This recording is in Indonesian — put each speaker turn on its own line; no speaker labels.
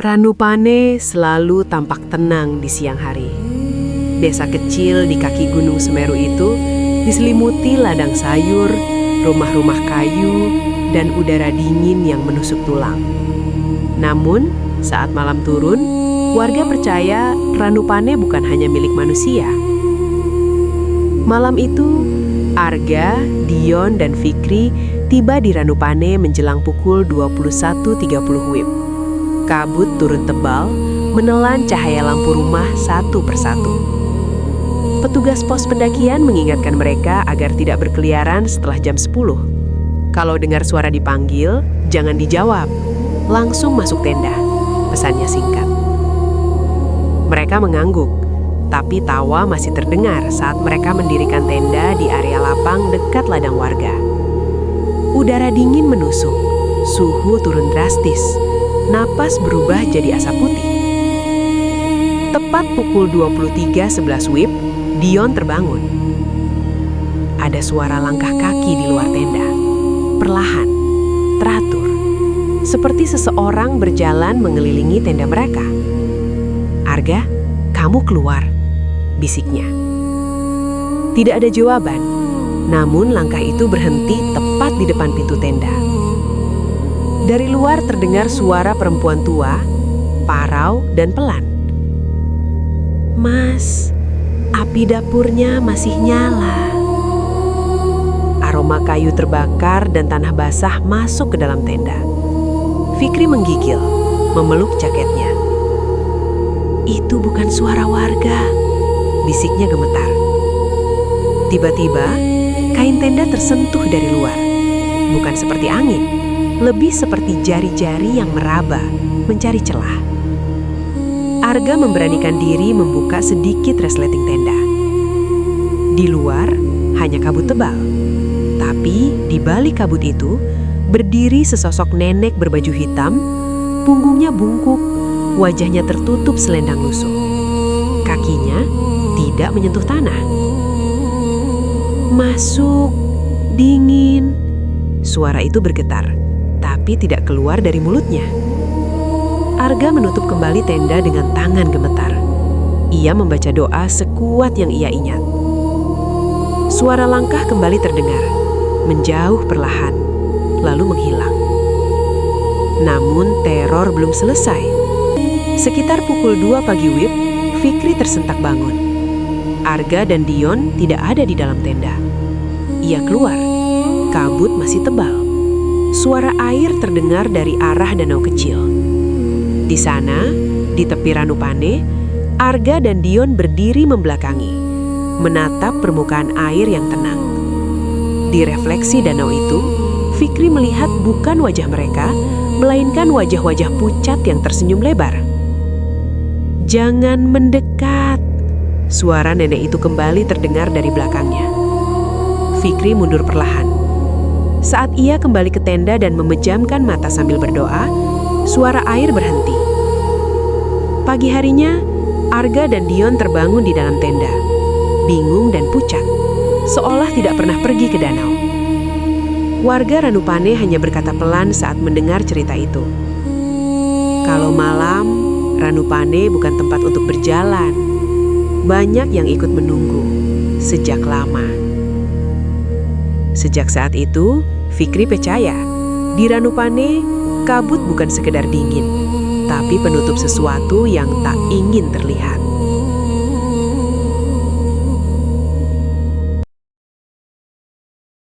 Ranupane selalu tampak tenang di siang hari. Desa kecil di kaki Gunung Semeru itu diselimuti ladang sayur, rumah-rumah kayu, dan udara dingin yang menusuk tulang. Namun, saat malam turun, warga percaya Ranupane bukan hanya milik manusia. Malam itu, Arga, Dion, dan Fikri tiba di Ranupane menjelang pukul 21.30 WIB. Kabut turun tebal, menelan cahaya lampu rumah satu persatu. Petugas pos pendakian mengingatkan mereka agar tidak berkeliaran setelah jam 10. Kalau dengar suara dipanggil, jangan dijawab. Langsung masuk tenda, pesannya singkat. Mereka mengangguk, tapi tawa masih terdengar saat mereka mendirikan tenda di area lapang dekat ladang warga. Udara dingin menusuk, suhu turun drastis. Napas berubah jadi asap putih. Tepat pukul 23.11 WIB, Dion terbangun. Ada suara langkah kaki di luar tenda. Perlahan, teratur. Seperti seseorang berjalan mengelilingi tenda mereka. "Arga, kamu keluar," bisiknya. Tidak ada jawaban, namun langkah itu berhenti tepat di depan pintu tenda. Dari luar terdengar suara perempuan tua, parau dan pelan. "Mas, api dapurnya masih nyala." Aroma kayu terbakar dan tanah basah masuk ke dalam tenda. Fikri menggigil, memeluk jaketnya. "Itu bukan suara warga," bisiknya gemetar. Tiba-tiba, kain tenda tersentuh dari luar. Bukan seperti angin, lebih seperti jari-jari yang meraba, mencari celah. Arga memberanikan diri membuka sedikit resleting tenda. Di luar hanya kabut tebal, tapi di balik kabut itu berdiri sesosok nenek berbaju hitam, punggungnya bungkuk, wajahnya tertutup selendang lusuh. Kakinya tidak menyentuh tanah. "Masuk, dingin." Suara itu bergetar, tapi tidak keluar dari mulutnya. Arga menutup kembali tenda dengan tangan gemetar. Ia membaca doa sekuat yang ia ingat. Suara langkah kembali terdengar, menjauh perlahan, lalu menghilang. Namun teror belum selesai. Sekitar pukul 2 pagi WIB, Fikri tersentak bangun. Arga dan Dion tidak ada di dalam tenda. Ia keluar, kabut masih tebal. Suara air terdengar dari arah danau kecil. Di sana, di tepi Ranupane, Arga dan Dion berdiri membelakangi, menatap permukaan air yang tenang. Di refleksi danau itu, Fikri melihat bukan wajah mereka, melainkan wajah-wajah pucat yang tersenyum lebar. "Jangan mendekat," suara nenek itu kembali terdengar dari belakangnya. Fikri mundur perlahan. Saat ia kembali ke tenda dan memejamkan mata sambil berdoa, suara air berhenti. Pagi harinya, Arga dan Dion terbangun di dalam tenda, bingung dan pucat, seolah tidak pernah pergi ke danau. Warga Ranupane hanya berkata pelan saat mendengar cerita itu. Kalau malam, Ranupane bukan tempat untuk berjalan. Banyak yang ikut menunggu sejak lama. Sejak saat itu, Fikri percaya di Ranupane kabut bukan sekedar dingin, tapi penutup sesuatu yang tak ingin terlihat.